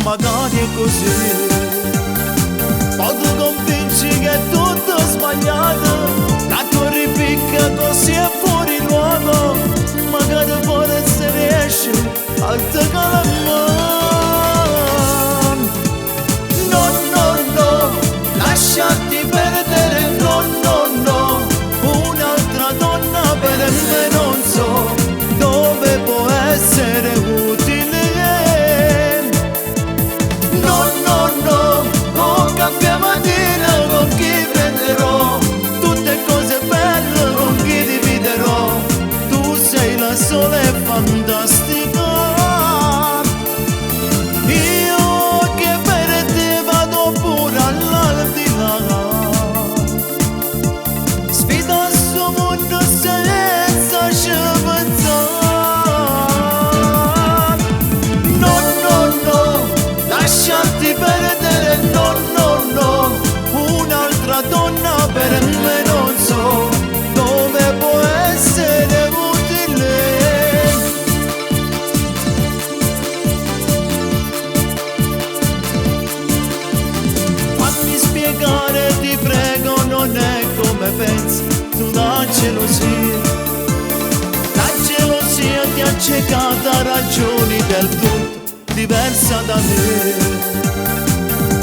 magari è così. Poi tu convinci che è tutto sbagliato, la tua ripicca così è fuori luogo, magari pure se riesci al te calmare. No, no, no, lasciati perdere, no, no, no, un'altra donna per me non so dove può essere utile. No, no, no, oh caffè mattina con chi prenderò, tutte cose belle con chi dividerò, tu sei la sola e fantastica. Io che per te vado pure all'aldilà, sfida sto mondo senza ci pensare. No, no, no, lasciarti perdere, no, no, no, un'altra donna per me non so dove può essere utile. Fammi spiegare, ti prego, non è come pensi tu, la gelosia. La gelosia ti ha ciecato a ragioni del tutto diversa da me.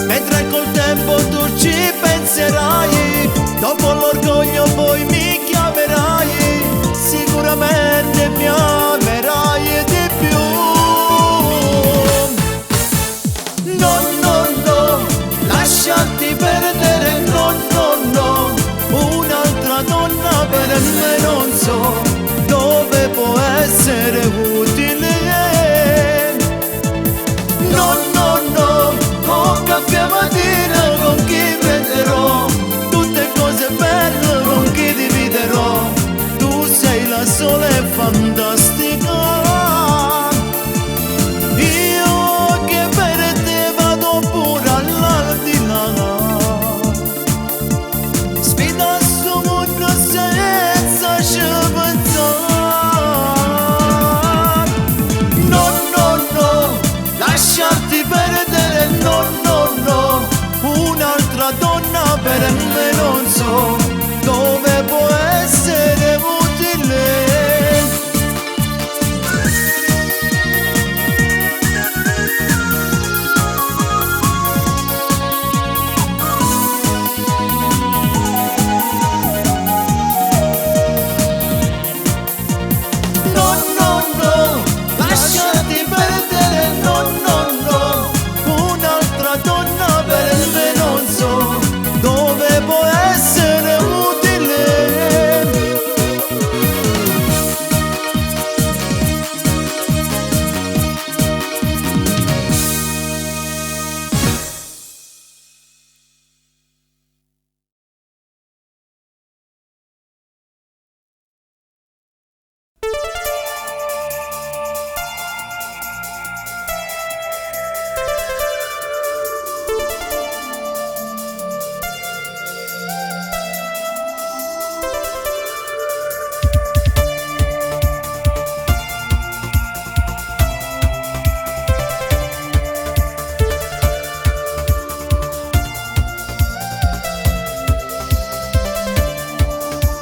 Mentre col tempo tu ci penserai, dopo l'orgoglio poi mi chiamerai, sicuramente mi amerai di più. No, no, no, lasciati perdere, no, no, no, un'altra donna per me non so dove può essere utile. No, no, no, oh caffè mattina con chi prenderò, tutte cose belle con chi dividerò, tu sei la sola e fantastica. Io che per te vado pure all'aldilà, sfida sto mondo senza ci pensare. No, no, no, lasciarti perdere, no, no, no, un'altra donna per me non so dove può essere utile. No, no, no, lasciati perdere, no, no, no, un'altra donna per me non so dove può essere utile.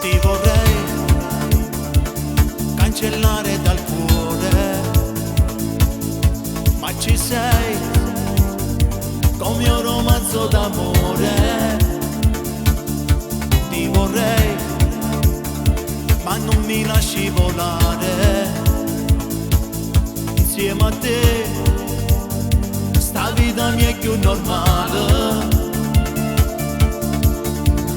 Ti vorrei cancellare dal cuore, ma ci sei come un romanzo d'amore. Ti vorrei, ma non mi lasci volare. Insieme a te sta vita mia è più normale.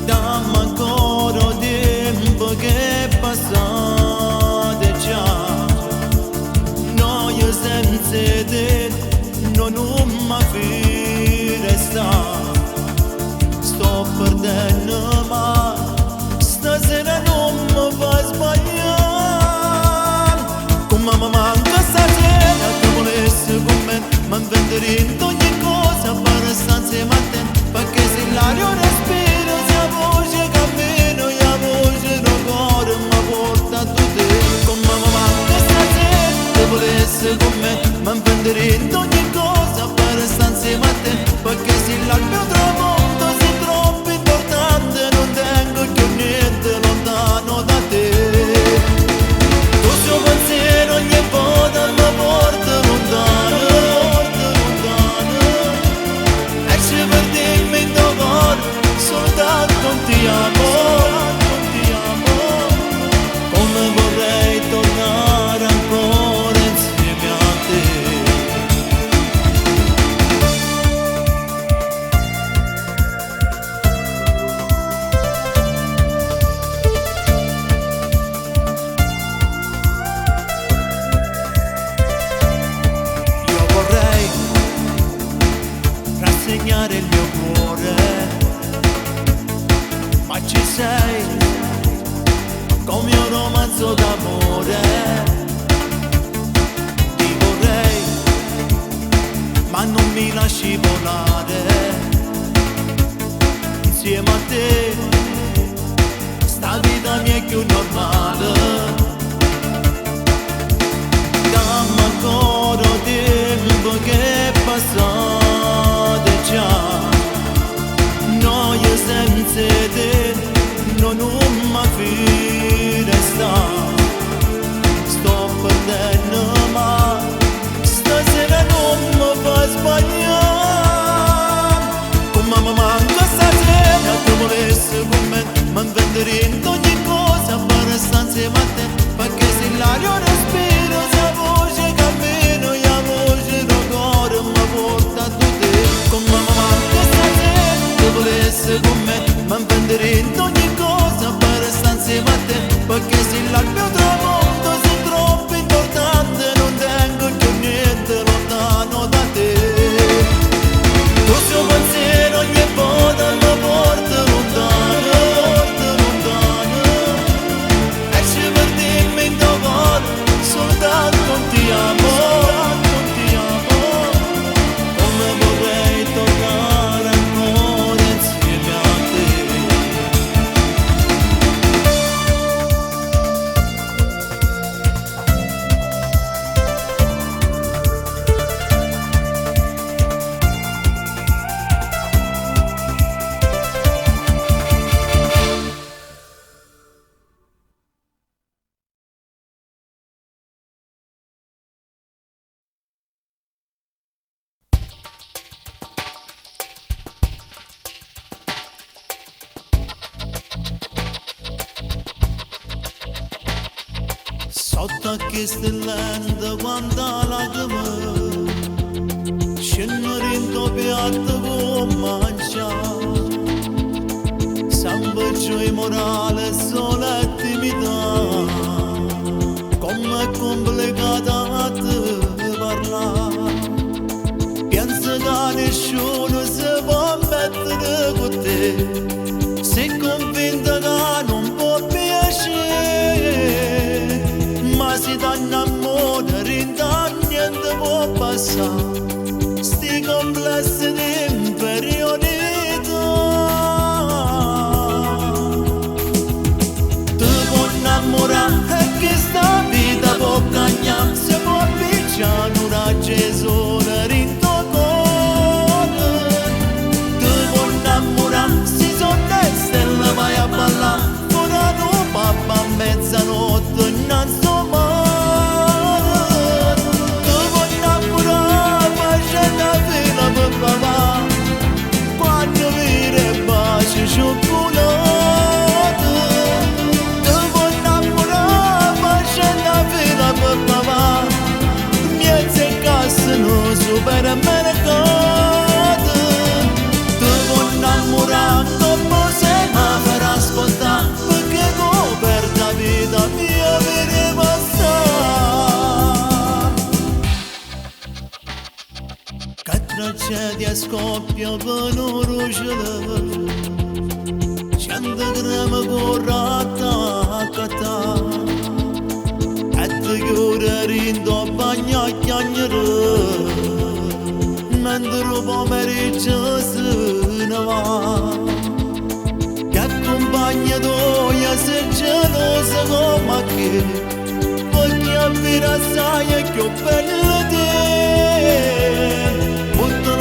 Dammi ancora tempo che è passato già, noi senza te non mi resta. Sto perdendo ma stasera non mi fa sbagliare. Come mi manca stasera che volessi con me, ma vendere in ogni cosa per stare insieme a te, perché se l'aria respiro, se la voce cammino, la voce del cuore mi porta a te. Come mi manca stasera che volessi con me, ma vendere in ogni cosa per stare pazzo d'amore. Ti vorrei, ma non mi lasci volare. Insieme a te, sta vita mia è più normale. Dammi ancora tempo che è passato già. Noi senza te non mi sta. Sto perdendo ma stasera non mi fa sbagliare. Come mi manca stasera che volessi con me, ma vendere in ogni cosa per stare insieme a te, perché se l'aria respiro, se la voce cammino, e la voce del cuore mi porta a te. Come mi manca stasera che volessi con me, ma vendere in ogni cosa per stare insieme a te, perché se il mio tramonto sei troppo importante, non tengo più niente lontano da te. Il tuo pensiero ogni volta mi porta lontano, lontano, e ci perdiamo in domani, soltanto ti amo, ti amo, come vorrei tornare ancora insieme a te. Sotto a che stellenda quanta lacrima scendono in tuo piatto con mangiare. Sempre gioia morale, sola attività, come è complicata a te parlare. Penso che nessuno si può mettere con te, sei convinta che non può piacere, ma se ti innamora rinda niente può passare. Sti complessi di inferiorità, ti può innamorare e che sta vita può cagnare, se può picciare una gesona rinda cuore. Ti può innamorare, si sono le stelle vai a ballare, ora non papà a mezzanotte non so. Quando vire baci cioccolata, ti vuoi innamorare, facendo fila per papà, miezza in cassa non supermercato. Ti vuoi innamorare, dopo se mi farà ascoltare, perché tu per la vita mia viene passare. Che tragedia scoppia per un ruscello, 100 grammi corrata a catà, e ti chiude rindo a bagno a chiagnere, mentre il pomeriggio se ne va. Che compagna tua sei gelosa come che, perché a vita sai che ho bella te.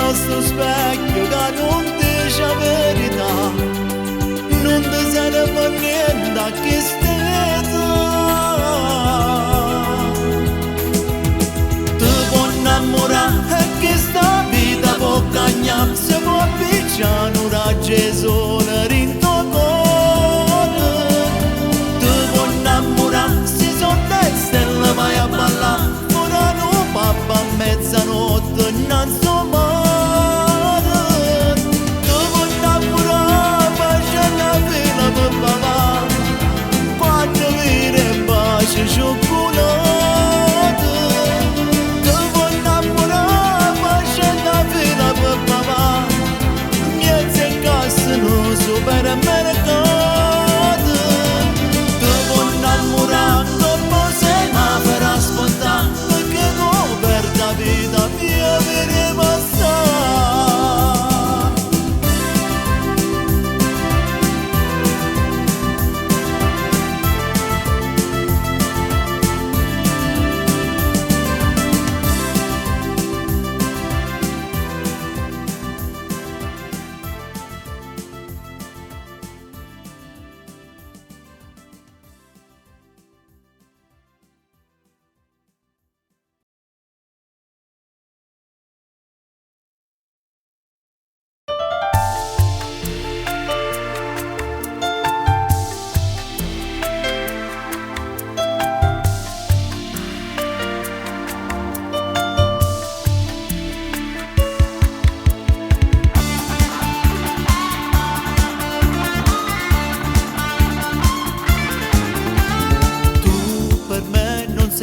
Sto specchio che non dice la verità, non ti serve niente a che stessa. Ti può innamorare e che sta vita può cagnare, se può picciare una gesona rinda cuore. Ti può innamorare, si sono le stelle vai a ballare, ora non papà a mezzanotte non so mai.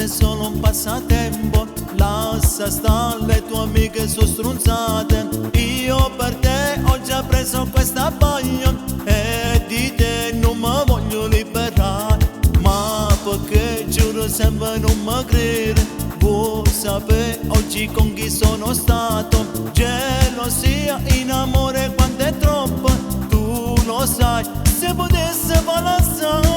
è solo un passatempo. Lascia stare, le tue amiche sono strunzate. Io per te ho già preso questa bagna e di te non mi voglio liberare. Ma perché giuro sempre non mi crede. Vuoi sapere oggi con chi sono stato? Gelosia in amore quanto è troppo. Tu lo sai, se potesse balanciare.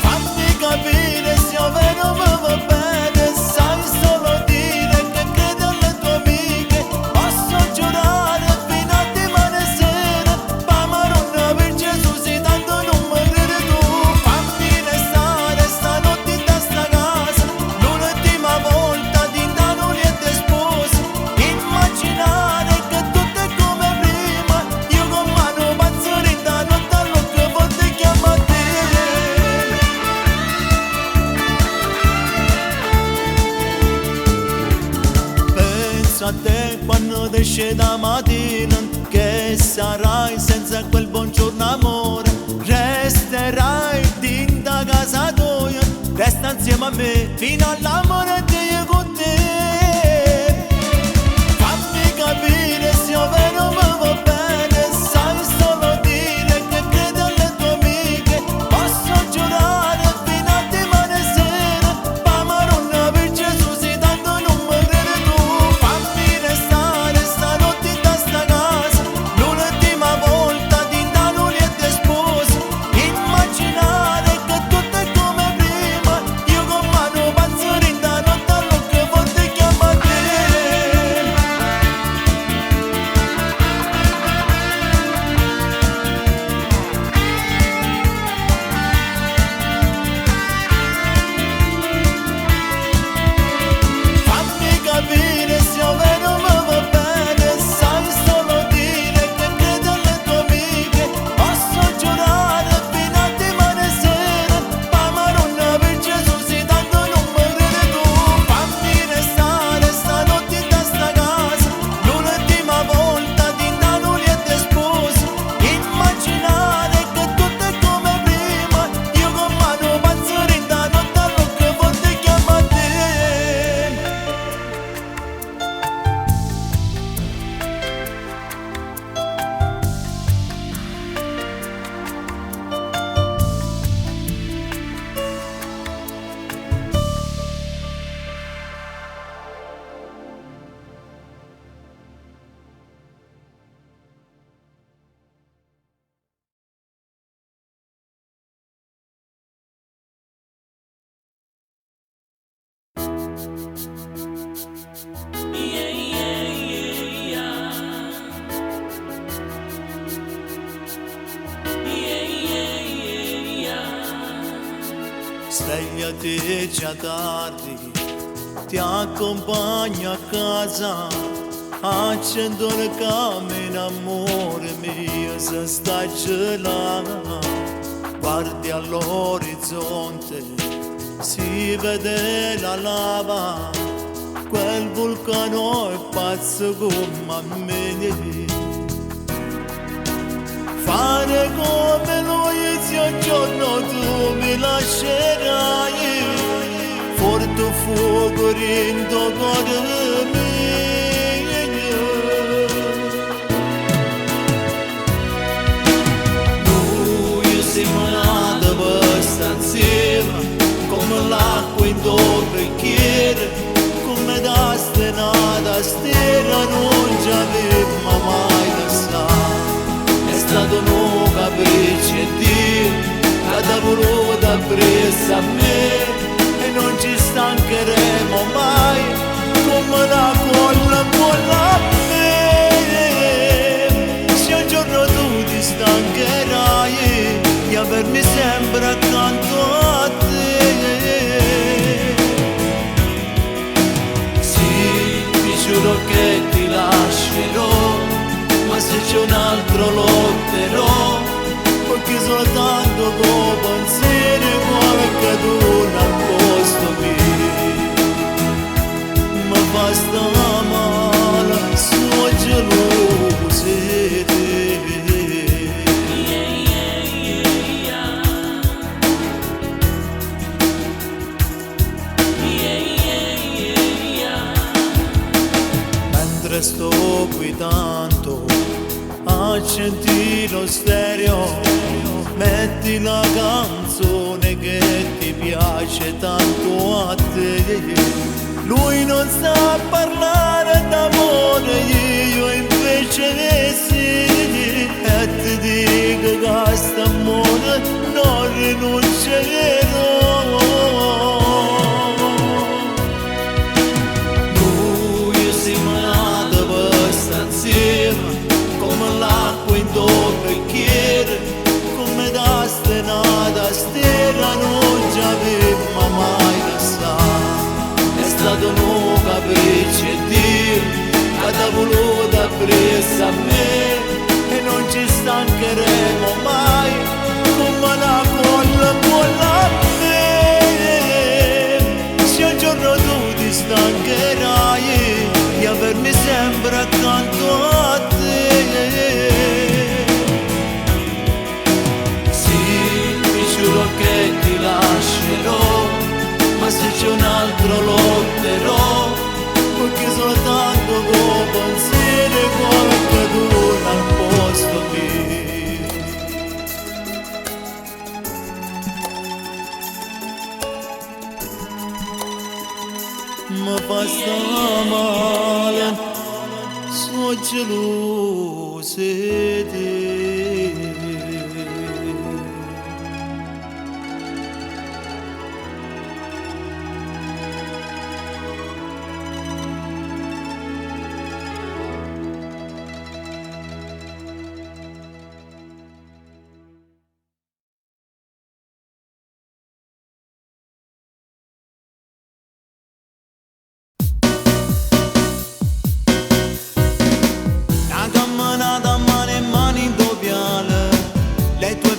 Fammi capire se io vero mi va bene. Sai solo dire che credi alle tue amiche. Posso giurare fino a domani sera. Pa' Maronna per Gesù se tanto non mi credi tu. Fammi restare stanotte in sta casa. L'ultima volta di andare niente sposa. Immaginare che tutto è come prima. Io con mano pazzerita notte all'occhio volte chiamo a te. Penso a te quando esce da mattina. Che sarai senza quel buongiorno amore. Resterai dentro da casa tua. Resta insieme a me fino all'amore di io con te. Fammi capire se io vero mi va bene. Sai solo dire che credi alle tue amiche. Posso giurare fino a domani sera. Pa' Maronna per Gesù se tanto non mi credi tu. Fammi restare stanotte in sta casa. L'ultima volta di andare niente sposa. Immaginare che tutto è come prima. Io con mano pazzerita notte all'occhio volte chiamo a te. Fammi capire se io vero mi va bene. Sai solo dire che credi alle tue amiche. Posso giurare fino a domani sera. Pa' Maronna per Gesù se tanto non mi credi tu. Fammi restare stanotte in sta casa. L'ultima volta di andare niente sposa. Immaginare che tutto è come prima. Io con mano pazzerita notte all'occhio volte chiamo a te. Svegliati già tardi, ti accompagno a casa. Accendo il camino, amore mio, se stai gelata. Guardi all'orizzonte, si vede la lava. Quel vulcano è pazzo come me. Fare come lui se un giorno tu mi lascerai. Forte fuoco rindo cuore mio. Noi siamo nati per stare insieme. Come l'acqua in tuo bicchiere. Come da stenata a stella non ci avevamo mai pensato. È stato un capriccio di Dio che ti ha voluto appresso a me. E non ci stancheremo mai come la colla molla a me. Se un giorno tu ti stancherai di avermi sempre accanto a te. Sì, ti giuro che ti lascerò, ma se c'è un altro lotterò, perché soltanto con pensieri qualche donna al posto mio mi fa sta male, sono geloso. lo stereo, metti la canzone che ti piace tanto a te. Lui non sa parlare d'amore, io invece sì, e ti dico che a st'amore non rinuncerò. Noi siamo nati per stare insieme, come l'acqua in due bicchieri, come da stenata stella non ci avevamo mai pensato. È stato un capriccio e Dio che t'ha voluto appresso a me, e non ci stancheremo mai come la bolla a me. Se un giorno tu ti stancherai di avermi sempre accanto a te, giuro che ti lascerò, ma se c'è un altro lotterò, perché soltanto con pensieri qualcuno al posto mio. Mi fa sta male, sono geloso di te.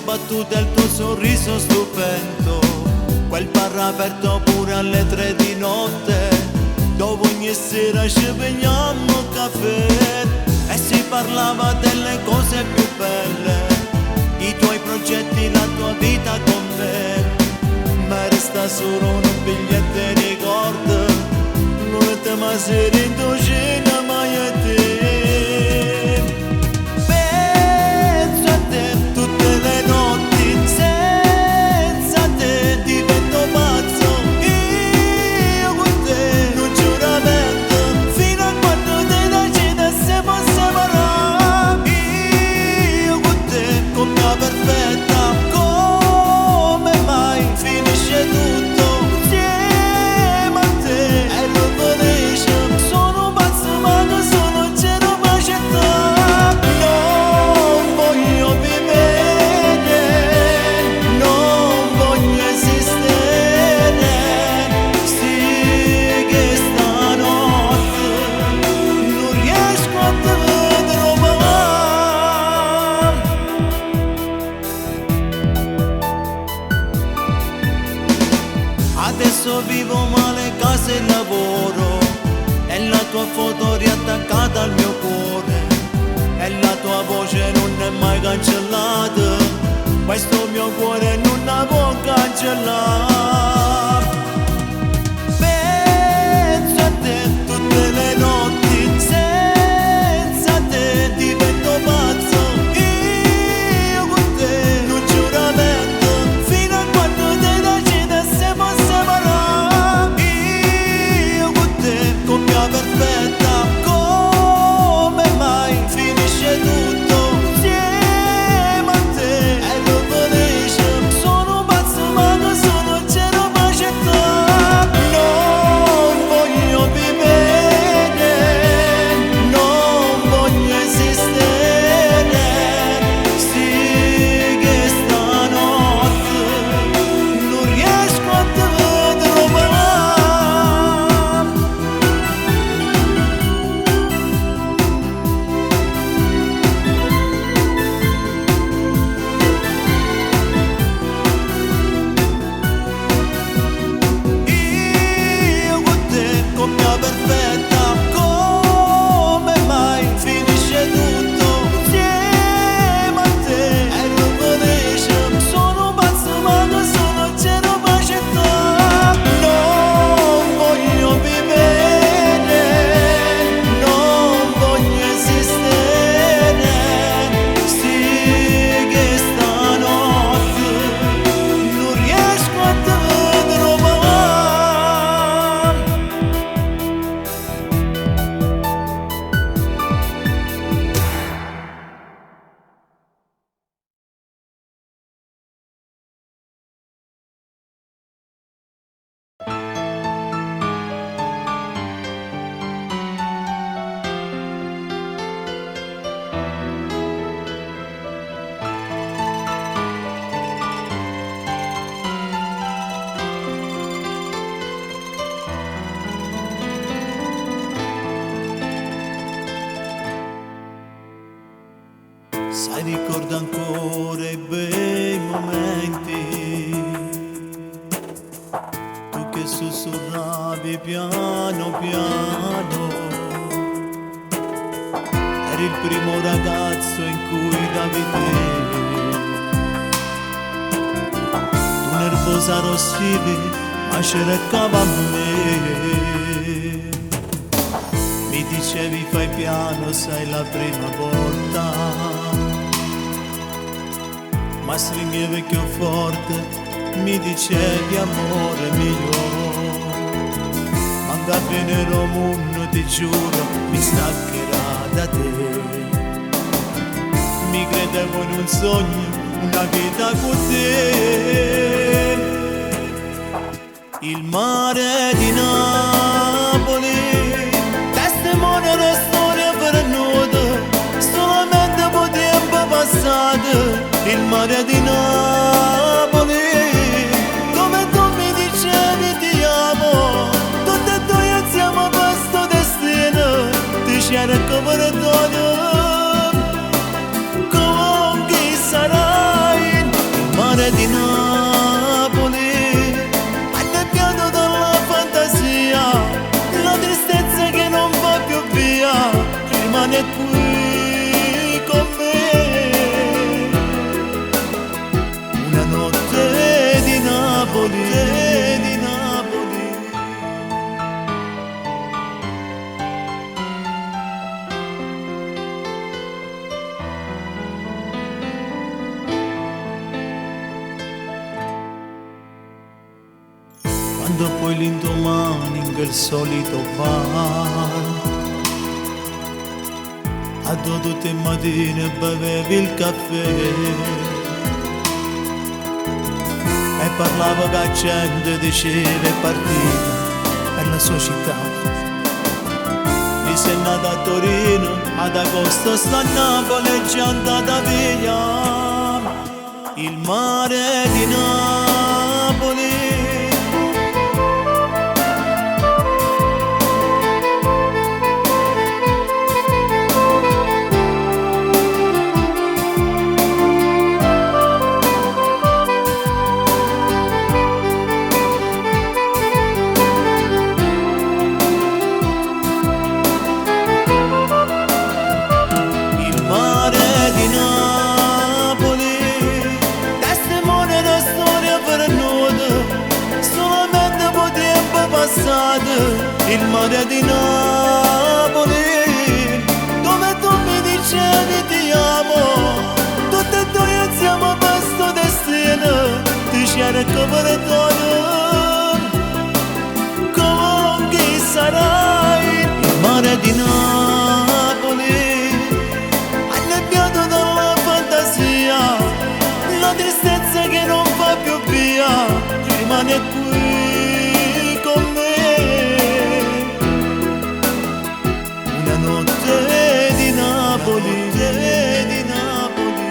Battute il tuo sorriso stupendo, quel bar aperto pure alle 3 di notte, dove ogni sera ci beviamo caffè e si parlava delle cose più belle, i tuoi progetti, la tua vita con me. Ma resta solo un biglietto di ricordo, l'ultima sera in cucina mai a te. Adesso vivo male, casa e lavoro, e la tua foto riattaccata al mio cuore, e la tua voce non è mai cancellata, questo mio cuore non la può cancellare. Penso a te tutte le notti, senza te divento pazzo, io con te un giuramento, fino a quando te decidessimo separare, io con te coppia perfetta, come mai finisce tutto insieme a te, e lo felice, sono pazzo ma non sono ricordo ancora i bei momenti, tu che sussurravi piano piano, eri il primo ragazzo in cui davi te, tu nervosa rossivi ma cercava a me, mi dicevi fai piano, sai la prima volta, ma stringi vecchio forte, mi dicevi amore mio, manga bene il mondo, ti giuro, mi staccherà da te. Mi credevo in un sogno, una vita con te. Il mare di Napoli, testimone di storia perduta, solamente po' tempo passato. Il mare di Napoli, come tu mi dicevi ti amo, tutti e due insieme a questo destino, ti cerco perdono, con chi sarai? Il mare di Napoli, annebbiato dalla fantasia, la tristezza che non va più via, rimane qui con me. Una notte di Napoli, di Napoli. Quando poi l'indomani in quel solito bar, a due tutte le mattine bevevi il caffè e parlava con la gente, diceva è partita per la sua città. Mi sei nata a Torino, ad agosto sta a Napoli e già andata via. Il mare di Napoli, il mare di Napoli, dove tu mi dicevi ti amo, tutti e due insieme a questo destino, ti cerco perdono, con chi sarai? Il mare di Napoli, annebbiato dalla fantasia, la tristezza che non va più via, rimane qui con me. Una notte di Napoli, di Napoli.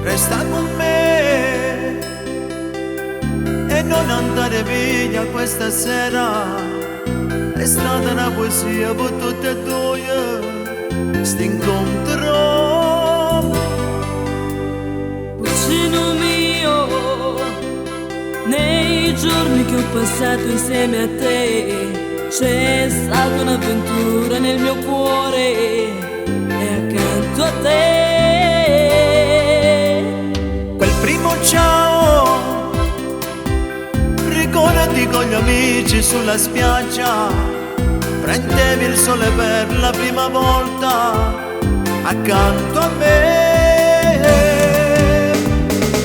Resta con me e non andare via questa sera, è stata una poesia per tutte e due, st'incontro. Vicino mio, nei giorni che ho passato insieme a te, c'è stata un'avventura nel mio cuore e accanto a te. Primo ciao, ricordati con gli amici sulla spiaggia, prendevi il sole per la prima volta accanto a me.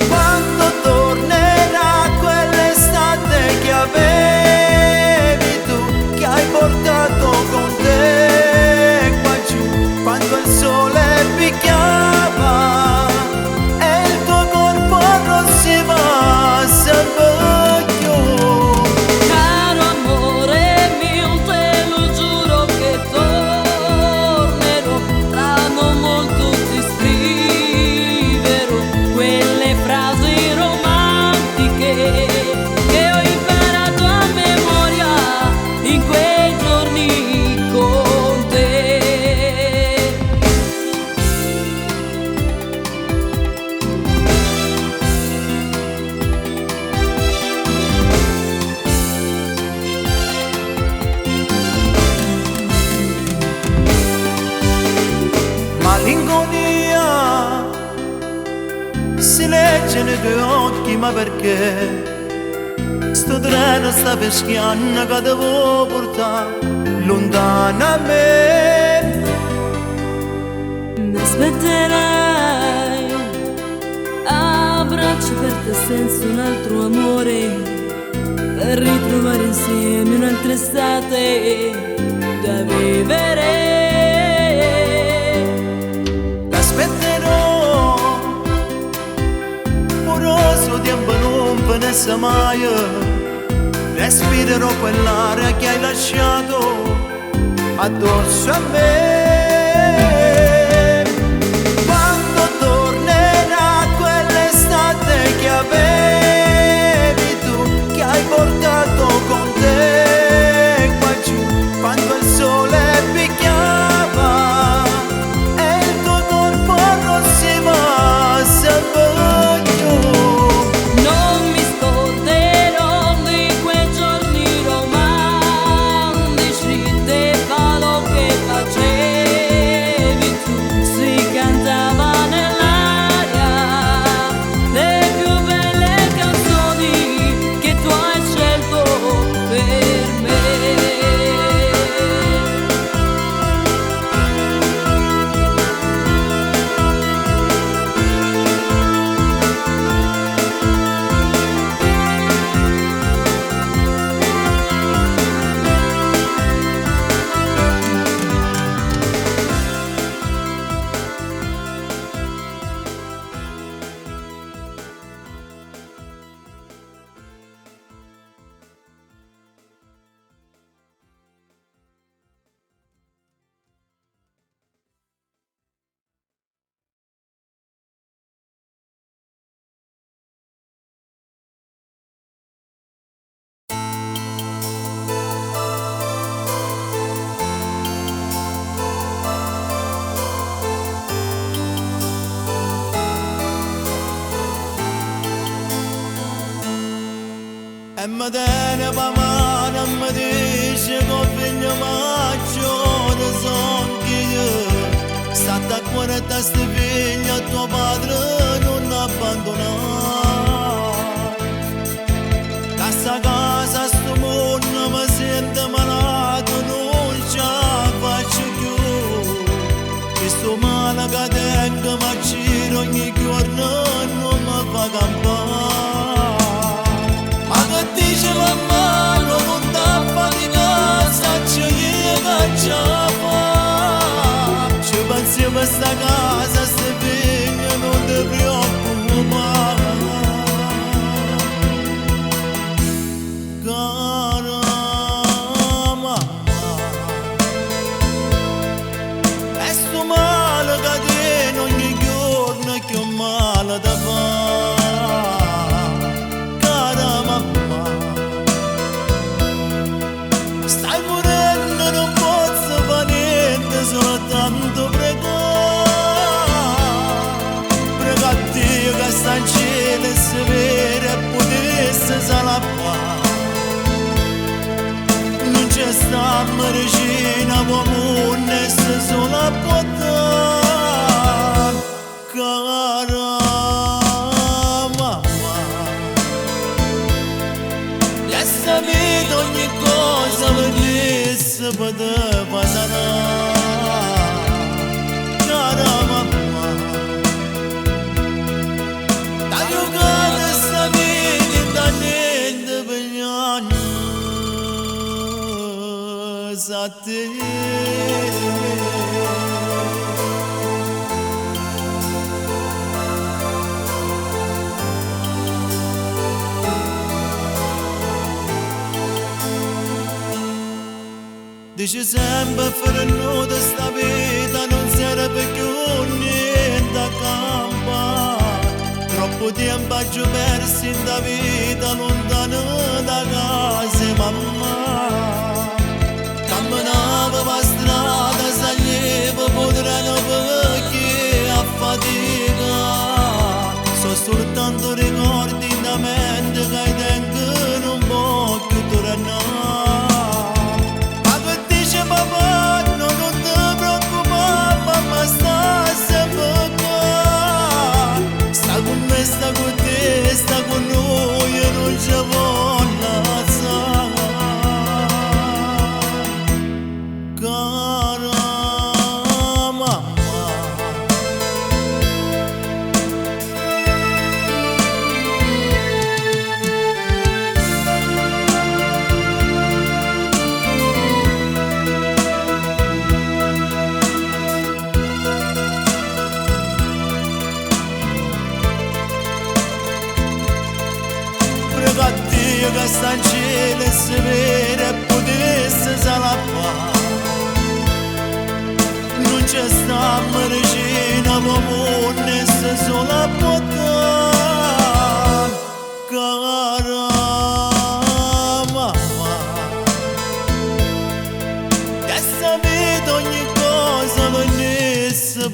Quando tornerà quell'estate che avevi tu, che hai portato con te qua giù, quando il sole picchiava e il tuo corpo nei tuoi occhi, ma perché? Sto treno sta peschiando che devo portare lontano a me. Mi aspetterai a braccia aperte senza un altro amore, per ritrovare insieme un'altra estate da vivere. T'aspetterò, moroso tempo non venisse mai, respirerò quell'aria che hai lasciato addosso a me. Quando tornerà quell'estate che avevi tu, che hai portato con te qua giù, quando il sole picchiava e il tuo corpo arrossiva sempre giù. Non mi scorderò di quei giorni romantici, dei falò che facevi tu, si cantava nell'aria le più belle canzoni che tu hai scelto per me. E mi tiene pa mano e mi dice che figlio maggio ne son che io, state a cuore da sti figli a tuo padre non abbandonare. Da sta casa sto mondo mi sento malato, non ce la faccio più. Questo male che tengo mi giro ogni giorno non mi fa campare. Dice mamma non t'ha faticata, saccio io che ce la fa. Ci pensi a questa casa, ste figlie non ti preoccupare. Cara mamma, e sto male che tiene ogni giorno che ho male da fare. Soltanto prega a Dio che sta in cielo e se vede e potesse salvare. Non c'è sta medicina comune se solo a portare. Cara mamma, questa vita ogni cosa venisse poteva sanare. A te. Dice sempre per noi di sta vita non serve più niente a campare. Troppo tempo ci persi in da vita lontano da casa mamma. Camminava per strada, saliva, potranno perché a fatica. Sono soltanto ricordi da mente che tengono un po' più tornare. Ma che dice papà, non ti preoccupare, mamma sta sempre qua. Sta con me, sta con te,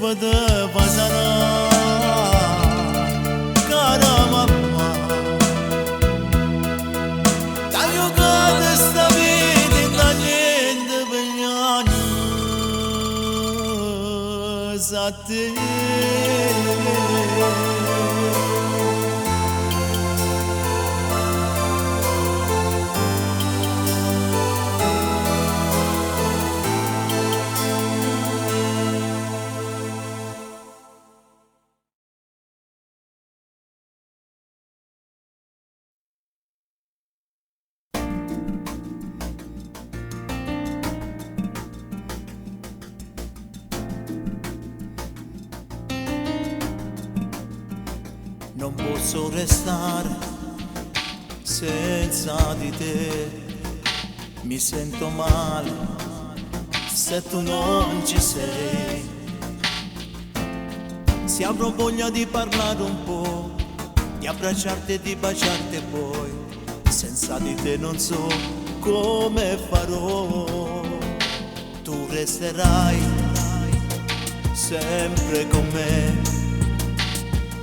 bada bazana Karamappa Tayo gada sta vita da niente bagnano a te Non posso restare senza di te, mi sento male se tu non ci sei. Se avrò voglia di parlare un po', di abbracciarti e di baciarti poi, senza di te non so come farò. Tu resterai sempre con me,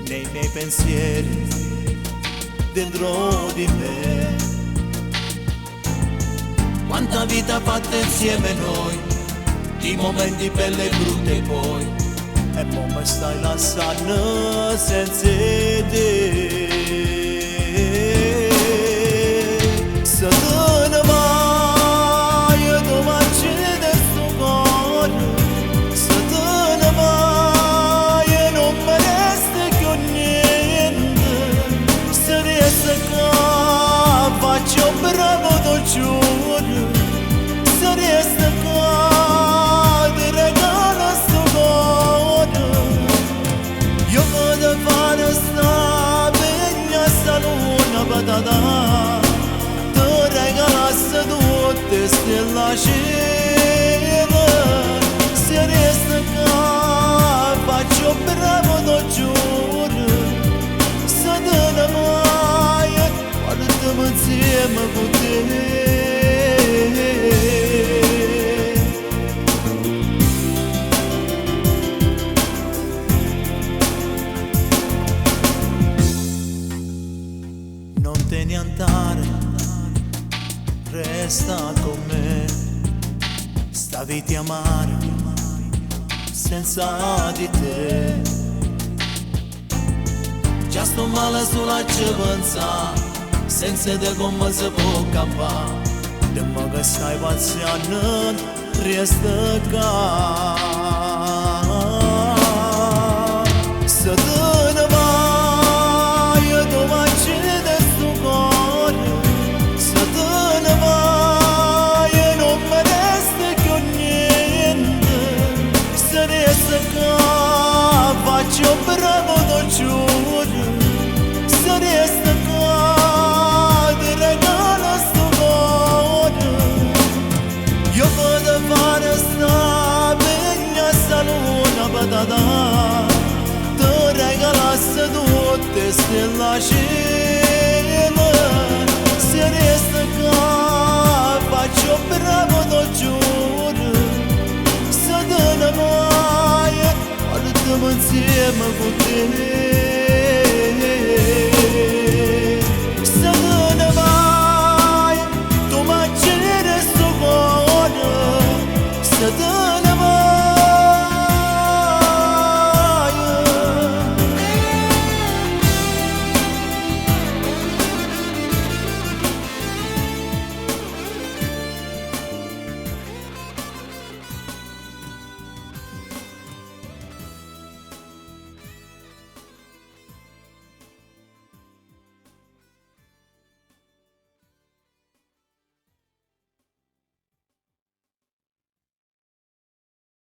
nei miei pensieri, dentro di me. Quanta vita fatta insieme noi, di momenti belli e brutti poi, e poi mi stai lasciando senza te. Se tu ne vai, tu marci del suo cuore. Se tu ne vai, non mi resta più niente. Se riesco qua, faccio bravo, lo giuro. Se riesco qua, ti regalo sto cuore. Io vado a fare sta vigna, sta luna patata. Ti regalasse tutte stelle a cielo. Se riesco qua, faccio bravo, lo giuro. Se te ne vai, guardiamo insieme con te. Non te ne andare, resta con me. Sta vita amare senza di te. Già sto male sulla pensa, senza te come si può campare. Dimmi che stai passando, resta qua. Se tu ne vai, tu marci del suo cuore. Se tu ne vai, non mi resta più niente. Se riesco qua, faccio bravo, lo giuro. Se riesco qua, ti regalo sto cuore. Io vado a fare sta vigna, sta luna patata. Ti regalasse tutte stelle a cielo.